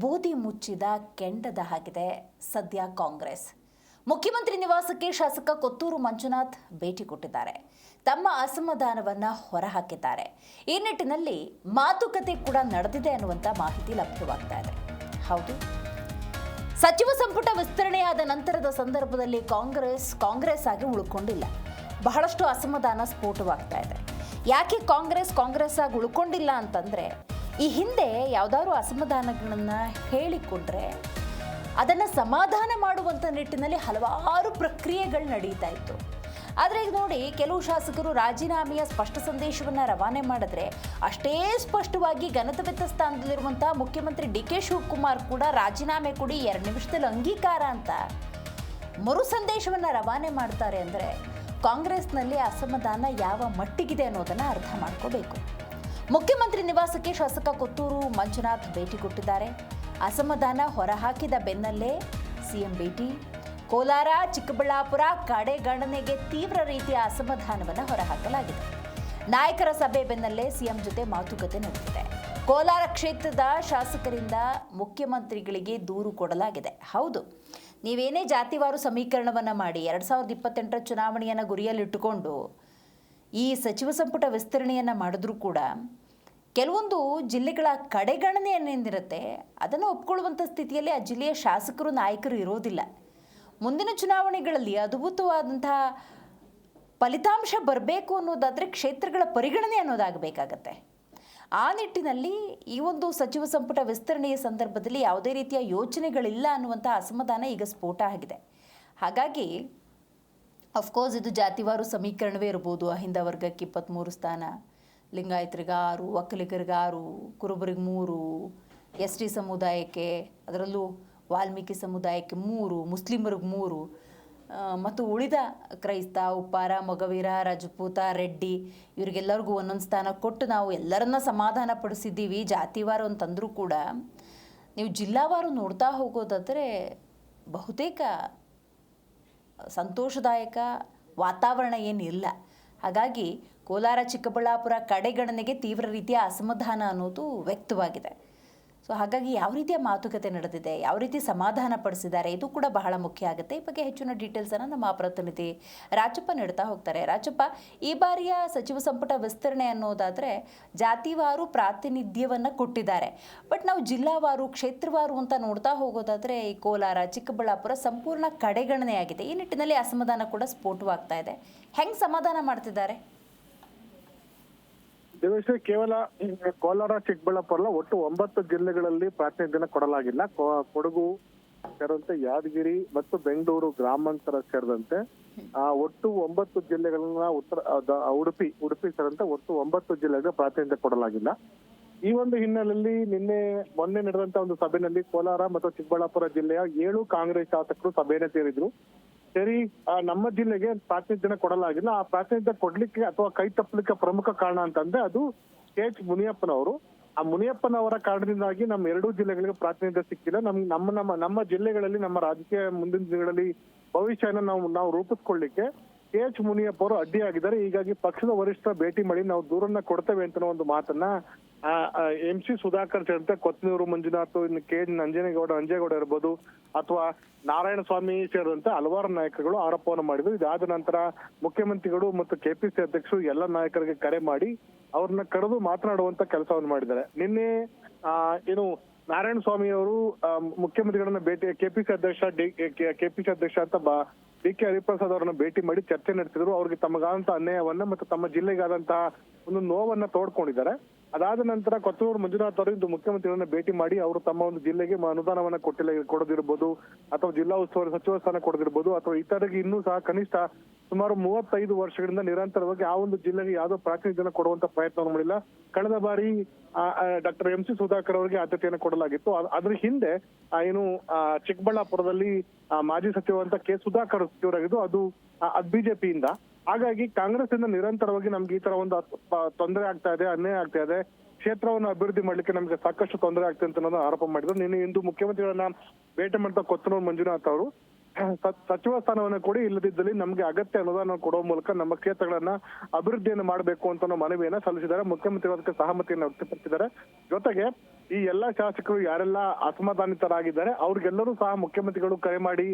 ಬೂದಿ ಮುಚ್ಚಿದ ಕೆಂಡದ ಹಾಗಿದೆ ಸದ್ಯ ಕಾಂಗ್ರೆಸ್. ಮುಖ್ಯಮಂತ್ರಿ ನಿವಾಸಕ್ಕೆ ಶಾಸಕ ಕೊತ್ತೂರು ಮಂಜುನಾಥ್ ಭೇಟಿ ಕೊಟ್ಟಿದ್ದಾರೆ. ತಮ್ಮ ಅಸಮಾಧಾನವನ್ನ ಹೊರಹಾಕಿದ್ದಾರೆ. ಈ ನಿಟ್ಟಿನಲ್ಲಿ ಮಾತುಕತೆ ಕೂಡ ನಡೆದಿದೆ ಅನ್ನುವಂಥ ಮಾಹಿತಿ ಲಭ್ಯವಾಗ್ತಾ ಇದೆ. ಹೌದು, ಸಚಿವ ಸಂಪುಟ ವಿಸ್ತರಣೆಯಾದ ನಂತರದ ಸಂದರ್ಭದಲ್ಲಿ ಕಾಂಗ್ರೆಸ್ ಆಗಿ ಉಳ್ಕೊಂಡಿಲ್ಲ. ಬಹಳಷ್ಟು ಅಸಮಾಧಾನ ಸ್ಫೋಟವಾಗ್ತಾ ಇದೆ. ಯಾಕೆ ಕಾಂಗ್ರೆಸ್ ಆಗಿ ಉಳ್ಕೊಂಡಿಲ್ಲ ಅಂತಂದ್ರೆ, ಈ ಹಿಂದೆ ಯಾವುದಾದ್ರು ಅಸಮಾಧಾನಗಳನ್ನು ಹೇಳಿಕೊಂಡ್ರೆ ಅದನ್ನು ಸಮಾಧಾನ ಮಾಡುವಂಥ ನಿಟ್ಟಿನಲ್ಲಿ ಹಲವಾರು ಪ್ರಕ್ರಿಯೆಗಳು ನಡೀತಾ ಇತ್ತು. ಆದರೆ ಈಗ ನೋಡಿ, ಕೆಲವು ಶಾಸಕರು ರಾಜೀನಾಮೆಯ ಸ್ಪಷ್ಟ ಸಂದೇಶವನ್ನು ರವಾನೆ ಮಾಡಿದ್ರೆ ಅಷ್ಟೇ ಸ್ಪಷ್ಟವಾಗಿ ಘನತೆವೆತ್ತ ಸ್ಥಾನದಲ್ಲಿರುವಂಥ ಮುಖ್ಯಮಂತ್ರಿ ಡಿ.ಕೆ. ಶಿವಕುಮಾರ್ ಕೂಡ ರಾಜೀನಾಮೆ ಕೊಡಿ 2 ನಿಮಿಷದಲ್ಲಿ ಅಂಗೀಕಾರ ಅಂತ ಮರು ಸಂದೇಶವನ್ನು ರವಾನೆ ಮಾಡ್ತಾರೆ. ಅಂದರೆ ಕಾಂಗ್ರೆಸ್ನಲ್ಲಿ ಅಸಮಾಧಾನ ಯಾವ ಮಟ್ಟಿಗಿದೆ ಅನ್ನೋದನ್ನು ಅರ್ಥ ಮಾಡ್ಕೋಬೇಕು. ಮುಖ್ಯಮಂತ್ರಿ ನಿವಾಸಕ್ಕೆ ಶಾಸಕ ಕೊತ್ತೂರು ಮಂಜುನಾಥ್ ಭೇಟಿ ಕೊಟ್ಟಿದ್ದಾರೆ. ಅಸಮಾಧಾನ ಹೊರಹಾಕಿದ ಬೆನ್ನಲ್ಲೇ ಸಿಎಂ ಭೇಟಿ. ಕೋಲಾರ, ಚಿಕ್ಕಬಳ್ಳಾಪುರ ಕಡೆಗಣನೆಗೆ ತೀವ್ರ ರೀತಿಯ ಅಸಮಾಧಾನವನ್ನು ಹೊರಹಾಕಲಾಗಿದೆ. ನಾಯಕರ ಸಭೆ ಬೆನ್ನಲ್ಲೇ ಸಿಎಂ ಜೊತೆ ಮಾತುಕತೆ ನಡೆದಿದೆ. ಕೋಲಾರ ಕ್ಷೇತ್ರದ ಶಾಸಕರಿಂದ ಮುಖ್ಯಮಂತ್ರಿಗಳಿಗೆ ದೂರು ಕೊಡಲಾಗಿದೆ. ಹೌದು, ನೀವೇನೇ ಜಾತಿವಾರು ಸಮೀಕರಣವನ್ನು ಮಾಡಿ 2028ರ ಚುನಾವಣೆಯನ್ನು ಗುರಿಯಲ್ಲಿಟ್ಟುಕೊಂಡು ಈ ಸಚಿವ ಸಂಪುಟ ವಿಸ್ತರಣೆಯನ್ನು ಮಾಡಿದ್ರೂ ಕೂಡ ಕೆಲವೊಂದು ಜಿಲ್ಲೆಗಳ ಕಡೆಗಣನೆ ಏನೇನಿರುತ್ತೆ ಅದನ್ನು ಒಪ್ಕೊಳ್ಳುವಂಥ ಸ್ಥಿತಿಯಲ್ಲಿ ಆ ಜಿಲ್ಲೆಯ ಶಾಸಕರು, ನಾಯಕರು ಇರೋದಿಲ್ಲ. ಮುಂದಿನ ಚುನಾವಣೆಗಳಲ್ಲಿ ಅದ್ಭುತವಾದಂಥ ಫಲಿತಾಂಶ ಬರಬೇಕು ಅನ್ನೋದಾದರೆ ಕ್ಷೇತ್ರಗಳ ಪರಿಗಣನೆ ಅನ್ನೋದಾಗಬೇಕಾಗತ್ತೆ. ಆ ನಿಟ್ಟಿನಲ್ಲಿ ಈ ಒಂದು ಸಚಿವ ಸಂಪುಟ ವಿಸ್ತರಣೆಯ ಸಂದರ್ಭದಲ್ಲಿ ಯಾವುದೇ ರೀತಿಯ ಯೋಚನೆಗಳಿಲ್ಲ ಅನ್ನುವಂಥ ಅಸಮಾಧಾನ ಈಗ ಸ್ಫೋಟ ಆಗಿದೆ. ಹಾಗಾಗಿ ಅಫ್ಕೋರ್ಸ್ ಇದು ಜಾತಿವಾರು ಸಮೀಕರಣವೇ ಇರ್ಬೋದು. ಅಹಿಂದ ವರ್ಗಕ್ಕೆ 23 ಸ್ಥಾನ, ಲಿಂಗಾಯತರಿಗೆ 6, ಒಕ್ಕಲಿಗರಿಗೆ 6, ಕುರುಬರಿಗೆ 3, ST ಸಮುದಾಯಕ್ಕೆ, ಅದರಲ್ಲೂ ವಾಲ್ಮೀಕಿ ಸಮುದಾಯಕ್ಕೆ 3, ಮುಸ್ಲಿಮರಿಗೆ 3 ಮತ್ತು ಉಳಿದ ಕ್ರೈಸ್ತ, ಉಪ್ಪಾರ, ಮೊಗವೀರ, ರಜಪೂತ, ರೆಡ್ಡಿ ಇವರಿಗೆಲ್ಲರಿಗೂ ಒಂದೊಂದು ಸ್ಥಾನ ಕೊಟ್ಟು ನಾವು ಎಲ್ಲರನ್ನ ಸಮಾಧಾನ ಪಡಿಸಿದ್ದೀವಿ. ಜಾತಿವಾರು ಅಂತಂದರೂ ಕೂಡ ನೀವು ಜಿಲ್ಲಾವಾರು ನೋಡ್ತಾ ಹೋಗೋದಾದರೆ ಬಹುತೇಕ ಸಂತೋಷದಾಯಕ ವಾತಾವರಣ ಏನಿಲ್ಲ. ಹಾಗಾಗಿ ಕೋಲಾರ, ಚಿಕ್ಕಬಳ್ಳಾಪುರ ಕಡೆಗಣನೆಗೆ ತೀವ್ರ ರೀತಿಯ ಅಸಮಾಧಾನ ಅನ್ನೋದು ವ್ಯಕ್ತವಾಗಿದೆ. ಸೊ ಹಾಗಾಗಿ ಯಾವ ರೀತಿಯ ಮಾತುಕತೆ ನಡೆದಿದೆ, ಯಾವ ರೀತಿ ಸಮಾಧಾನ ಪಡಿಸಿದ್ದಾರೆ, ಇದು ಕೂಡ ಬಹಳ ಮುಖ್ಯ ಆಗುತ್ತೆ. ಈ ಬಗ್ಗೆ ಹೆಚ್ಚಿನ ಡೀಟೇಲ್ಸನ್ನು ನಮ್ಮ ಪ್ರತಿನಿಧಿ ರಾಜಪ್ಪ ನೀಡ್ತಾ ಹೋಗ್ತಾರೆ. ರಾಜಪ್ಪ, ಈ ಬಾರಿಯ ಸಚಿವ ಸಂಪುಟ ವಿಸ್ತರಣೆ ಅನ್ನೋದಾದರೆ ಜಾತಿವಾರು ಪ್ರಾತಿನಿಧ್ಯವನ್ನು ಕೊಟ್ಟಿದ್ದಾರೆ. ಬಟ್ ನಾವು ಜಿಲ್ಲಾವಾರು, ಕ್ಷೇತ್ರವಾರು ಅಂತ ನೋಡ್ತಾ ಹೋಗೋದಾದರೆ ಈ ಕೋಲಾರ, ಚಿಕ್ಕಬಳ್ಳಾಪುರ ಸಂಪೂರ್ಣ ಕಡೆಗಣನೆಯಾಗಿದೆ. ಈ ನಿಟ್ಟಿನಲ್ಲಿ ಅಸಮಾಧಾನ ಕೂಡ ಸ್ಫೋಟವಾಗ್ತಾ ಇದೆ. ಹೆಂಗೆ ಸಮಾಧಾನ ಮಾಡ್ತಿದ್ದಾರೆ? ದೇವೇಶ್ವರಿ, ಕೇವಲ ಕೋಲಾರ, ಚಿಕ್ಕಬಳ್ಳಾಪುರ ಒಟ್ಟು 9 ಜಿಲ್ಲೆಗಳಲ್ಲಿ ಪ್ರಾತಿನಿಧ್ಯನ ಕೊಡಲಾಗಿಲ್ಲ. ಕೊಡಗು ಸೇರಿದಂತೆ ಯಾದಗಿರಿ ಮತ್ತು ಬೆಂಗಳೂರು ಗ್ರಾಮಾಂತರ ಸೇರಿದಂತೆ ಒಟ್ಟು 9 ಜಿಲ್ಲೆಗಳನ್ನ ಉಡುಪಿ ಸೇರಿದಂತೆ ಒಟ್ಟು 9 ಜಿಲ್ಲೆಗಳಿಗೆ ಪ್ರಾತಿನಿಧ್ಯ ಕೊಡಲಾಗಿಲ್ಲ. ಈ ಒಂದು ಹಿನ್ನೆಲೆಯಲ್ಲಿ ಮೊನ್ನೆ ನಡೆದಂತ ಒಂದು ಸಭೆಯಲ್ಲಿ ಕೋಲಾರ ಮತ್ತು ಚಿಕ್ಕಬಳ್ಳಾಪುರ ಜಿಲ್ಲೆಯ 7 ಕಾಂಗ್ರೆಸ್ ಶಾಸಕರು ಸಭೆಯನ್ನು ಸೇರಿದ್ರು. ಸರಿ, ನಮ್ಮ ಜಿಲ್ಲೆಗೆ ಪ್ರಾತಿನಿಧ್ಯ ಕೊಡಲಾಗಿಲ್ಲ. ಆ ಪ್ರಾತಿನಿಧ್ಯ ಕೊಡ್ಲಿಕ್ಕೆ ಅಥವಾ ಕೈ ತಪ್ಪಲಿಕ್ಕೆ ಪ್ರಮುಖ ಕಾರಣ ಅಂತಂದ್ರೆ ಅದು KH ಮುನಿಯಪ್ಪನವರು. ಆ ಮುನಿಯಪ್ಪನವರ ಕಾರಣದಿಂದಾಗಿ ನಮ್ಮ 2 ಜಿಲ್ಲೆಗಳಿಗೆ ಪ್ರಾತಿನಿಧ್ಯ ಸಿಕ್ಕಿಲ್ಲ. ನಮ್ಮ ಜಿಲ್ಲೆಗಳಲ್ಲಿ ನಮ್ಮ ರಾಜಕೀಯ ಮುಂದಿನ ದಿನಗಳಲ್ಲಿ ಭವಿಷ್ಯನ ನಾವು ರೂಪಿಸ್ಕೊಳ್ಳಿಕ್ಕೆ KH ಮುನಿಯಪ್ಪ ಅವರು ಅಡ್ಡಿಯಾಗಿದ್ದಾರೆ. ಹೀಗಾಗಿ ಪಕ್ಷದ ವರಿಷ್ಠರ ಭೇಟಿ ಮಾಡಿ ನಾವು ದೂರನ್ನ ಕೊಡ್ತೇವೆ ಅಂತ ಒಂದು ಮಾತನ್ನ MC ಸುಧಾಕರ್ ಸೇರಿದಂತೆ ಕೊತ್ತನೂರು ಮಂಜುನಾಥ್, K ನಂಜೇಗೌಡ ಇರ್ಬೋದು ಅಥವಾ ನಾರಾಯಣ ಸ್ವಾಮಿ ಸೇರಿದಂತೆ ಹಲವಾರು ನಾಯಕರುಗಳು ಆರೋಪವನ್ನು ಮಾಡಿದ್ರು. ಇದಾದ ನಂತರ ಮುಖ್ಯಮಂತ್ರಿಗಳು ಮತ್ತು KPC ಅಧ್ಯಕ್ಷರು ಎಲ್ಲ ನಾಯಕರಿಗೆ ಕರೆ ಮಾಡಿ ಅವ್ರನ್ನ ಕರೆದು ಮಾತನಾಡುವಂತ ಕೆಲಸವನ್ನು ಮಾಡಿದ್ದಾರೆ. ನಿನ್ನೆ ನಾರಾಯಣ ಸ್ವಾಮಿ ಅವರು ಮುಖ್ಯಮಂತ್ರಿಗಳನ್ನ ಭೇಟಿ KPC ಅಧ್ಯಕ್ಷ ಅಂತ DK ಹರಿಪ್ರಸಾದ್ ಅವರನ್ನ ಭೇಟಿ ಮಾಡಿ ಚರ್ಚೆ ನಡೆಸಿದ್ರು. ಅವ್ರಿಗೆ ತಮಗಾದಂತ ಅನ್ಯಾಯವನ್ನ ಮತ್ತು ತಮ್ಮ ಜಿಲ್ಲೆಗಾದಂತಹ ಒಂದು ನೋವನ್ನ ತೋಡ್ಕೊಂಡಿದ್ದಾರೆ. ಅದಾದ ನಂತರ ಕೊತ್ತೂರು ಮಂಜುನಾಥ್ ಅವರು ಇಂದು ಮುಖ್ಯಮಂತ್ರಿಗಳನ್ನ ಭೇಟಿ ಮಾಡಿ ಅವರು ತಮ್ಮ ಒಂದು ಜಿಲ್ಲೆಗೆ ಅನುದಾನವನ್ನ ಕೊಡೋದಿರ್ಬೋದು ಅಥವಾ ಜಿಲ್ಲಾ ಉಸ್ತುವಾರಿ ಸಚಿವ ಸ್ಥಾನ ಕೊಡೋದಿರ್ಬೋದು ಅಥವಾ ಇತರರಿಗೆ ಇನ್ನೂ ಸಹ ಕನಿಷ್ಠ ಸುಮಾರು 35 ವರ್ಷಗಳಿಂದ ನಿರಂತರವಾಗಿ ಆ ಒಂದು ಜಿಲ್ಲೆಗೆ ಯಾವುದೋ ಪ್ರಾತಿನಿಧ್ಯನ ಕೊಡುವಂತ ಪ್ರಯತ್ನವನ್ನು ಮಾಡಿಲ್ಲ. ಕಳೆದ ಬಾರಿ ಡಾಕ್ಟರ್ MC ಸುಧಾಕರ್ ಅವರಿಗೆ ಆದ್ಯತೆಯನ್ನು ಕೊಡಲಾಗಿತ್ತು. ಅದ್ರ ಹಿಂದೆ ಚಿಕ್ಕಬಳ್ಳಾಪುರದಲ್ಲಿ ಮಾಜಿ ಸಚಿವ K ಸುಧಾಕರ್ ಸಚಿವರಾಗಿದ್ದು ಅದು ಬಿಜೆಪಿಯಿಂದ. ಹಾಗಾಗಿ ಕಾಂಗ್ರೆಸ್ ಇಂದ ನಿರಂತರವಾಗಿ ನಮ್ಗೆ ಈ ತರ ಒಂದು ತೊಂದರೆ ಆಗ್ತಾ ಇದೆ, ಅನ್ಯಾಯ ಆಗ್ತಾ ಇದೆ, ಕ್ಷೇತ್ರವನ್ನು ಅಭಿವೃದ್ಧಿ ಮಾಡ್ಲಿಕ್ಕೆ ನಮ್ಗೆ ಸಾಕಷ್ಟು ತೊಂದರೆ ಆಗ್ತದೆ ಅಂತ ಆರೋಪ ಮಾಡಿದ್ರು. ಇಂದು ಮುಖ್ಯಮಂತ್ರಿಗಳನ್ನ ಭೇಟಿ ಮಾಡ್ತಾ ಕೊತ್ತನೂರು ಮಂಜುನಾಥ್ ಅವರು ಸಚಿವ ಸ್ಥಾನವನ್ನು ಕೊಡಿ, ಇಲ್ಲದಿದ್ದಲ್ಲಿ ನಮ್ಗೆ ಅಗತ್ಯ ಅನುದಾನ ಕೊಡುವ ಮೂಲಕ ನಮ್ಮ ಕ್ಷೇತ್ರಗಳನ್ನ ಅಭಿವೃದ್ಧಿಯನ್ನು ಮಾಡಬೇಕು ಅಂತ ಮನವಿಯನ್ನ ಸಲ್ಲಿಸಿದ್ದಾರೆ. ಮುಖ್ಯಮಂತ್ರಿ ಅದಕ್ಕೆ ಸಹಮತಿಯನ್ನು ವ್ಯಕ್ತಪಡಿಸಿದ್ದಾರೆ. ಜೊತೆಗೆ ಈ ಎಲ್ಲಾ ಶಾಸಕರು ಯಾರೆಲ್ಲ ಅಸಮಾಧಾನಿತರಾಗಿದ್ದಾರೆ ಅವ್ರಿಗೆಲ್ಲರೂ ಸಹ ಮುಖ್ಯಮಂತ್ರಿಗಳು ಕರೆ ಮಾಡಿ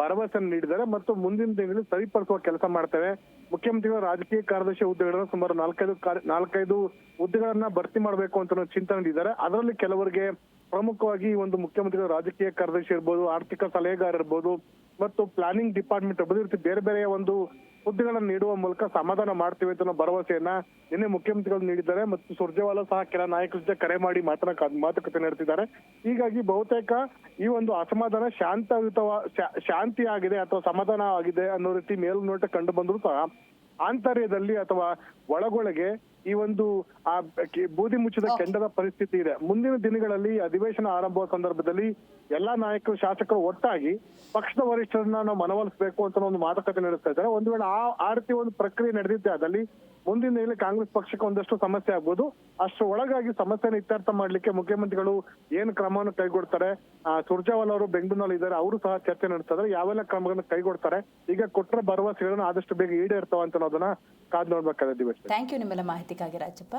ಭರವಸೆ ನೀಡಿದ್ದಾರೆ ಮತ್ತು ಮುಂದಿನ ದಿನಗಳಲ್ಲಿ ಸರಿಪಡಿಸುವ ಕೆಲಸ ಮಾಡ್ತೇವೆ. ಮುಖ್ಯಮಂತ್ರಿಗಳು ರಾಜಕೀಯ ಕಾರ್ಯದರ್ಶಿ ಹುದ್ದೆಗಳನ್ನ ಸುಮಾರು 4-5 ಹುದ್ದೆಗಳನ್ನ ಭರ್ತಿ ಮಾಡಬೇಕು ಅಂತ ಚಿಂತನೆ ಇದ್ದಾರೆ. ಅದರಲ್ಲಿ ಕೆಲವರಿಗೆ ಪ್ರಮುಖವಾಗಿ ಈ ಒಂದು ಮುಖ್ಯಮಂತ್ರಿಗಳು ರಾಜಕೀಯ ಕಾರ್ಯದರ್ಶಿ ಇರ್ಬೋದು, ಆರ್ಥಿಕ ಸಲಹೆಗಾರ ಇರ್ಬೋದು ಮತ್ತು ಪ್ಲಾನಿಂಗ್ ಡಿಪಾರ್ಟ್ಮೆಂಟ್ ಇರ್ಬೋದು, ಈ ರೀತಿ ಬೇರೆ ಬೇರೆ ಒಂದು ಹುದ್ದೆಗಳನ್ನು ನೀಡುವ ಮೂಲಕ ಸಮಾಧಾನ ಮಾಡ್ತೀವಿ ಅಂತ ಭರವಸೆಯನ್ನ ನಿನ್ನೆ ಮುಖ್ಯಮಂತ್ರಿಗಳು ನೀಡಿದ್ದಾರೆ. ಮತ್ತು ಸುರ್ಜೇವಾಲಾ ಸಹ ಕೆಲ ನಾಯಕರ ಜೊತೆ ಕರೆ ಮಾಡಿ ಮಾತುಕತೆ ನಡೆಸಿದ್ದಾರೆ. ಹೀಗಾಗಿ ಬಹುತೇಕ ಈ ಒಂದು ಅಸಮಾಧಾನ ಶಾಂತಿ ಆಗಿದೆ ಅಥವಾ ಸಮಾಧಾನ ಆಗಿದೆ ಅನ್ನೋ ರೀತಿ ಮೇಲ್ನೋಟ ಕಂಡು ಬಂದ್ರು ಸಹ ಆಂತರ್ಯದಲ್ಲಿ ಅಥವಾ ಒಳಗೊಳಗೆ ಈ ಒಂದು ಬೂದಿ ಮುಚ್ಚಿದ ಕೆಂಡದ ಪರಿಸ್ಥಿತಿ ಇದೆ. ಮುಂದಿನ ದಿನಗಳಲ್ಲಿ ಅಧಿವೇಶನ ಆರಂಭದ ಸಂದರ್ಭದಲ್ಲಿ ಎಲ್ಲಾ ನಾಯಕರು ಶಾಸಕರು ಒಟ್ಟಾಗಿ ಪಕ್ಷದ ವರಿಷ್ಠರನ್ನ ನಾವು ಮನವೊಲಿಸಬೇಕು ಅಂತ ಒಂದು ಮಾತುಕತೆ ನಡೆಸ್ತಾ ಇದ್ದಾರೆ. ಒಂದು ವೇಳೆ ಆ ರೀತಿ ಒಂದು ಪ್ರಕ್ರಿಯೆ ನಡೆದಿದ್ದೆ ಅದಲ್ಲಿ ಮುಂದಿನ ದಿನಗಳಲ್ಲಿ ಕಾಂಗ್ರೆಸ್ ಪಕ್ಷಕ್ಕೆ ಒಂದಷ್ಟು ಸಮಸ್ಯೆ ಆಗ್ಬೋದು. ಅಷ್ಟು ಒಳಗಾಗಿ ಸಮಸ್ಯೆನ ಇತ್ಯರ್ಥ ಮಾಡ್ಲಿಕ್ಕೆ ಮುಖ್ಯಮಂತ್ರಿಗಳು ಏನ್ ಕ್ರಮವನ್ನು ಕೈಗೊಳ್ತಾರೆ, ಸುರ್ಜೇವಾಲಾ ಅವರು ಬೆಂಗಳೂರಿನಲ್ಲಿ ಇದ್ದಾರೆ, ಅವರು ಸಹ ಚರ್ಚೆ ನಡೆಸ್ತಾರೆ. ಯಾವೆಲ್ಲ ಕ್ರಮಗಳನ್ನು ಕೈಗೊಳ್ತಾರೆ, ಈಗ ಕೊಟ್ಟರೆ ಭರವಸೆಗಳನ್ನು ಆದಷ್ಟು ಬೇಗ ಈಡೇರ್ತಾವ ಅಂತ ಅನ್ನೋದನ್ನ ಕಾದ್ ನೋಡ್ಬೇಕಾದ ದಿವಸ. ಥ್ಯಾಂಕ್ ಯು ನಿಮ್ಮೆಲ್ಲ ಮಾಹಿತಿಗಾಗಿ ರಾಜಪ್ಪ.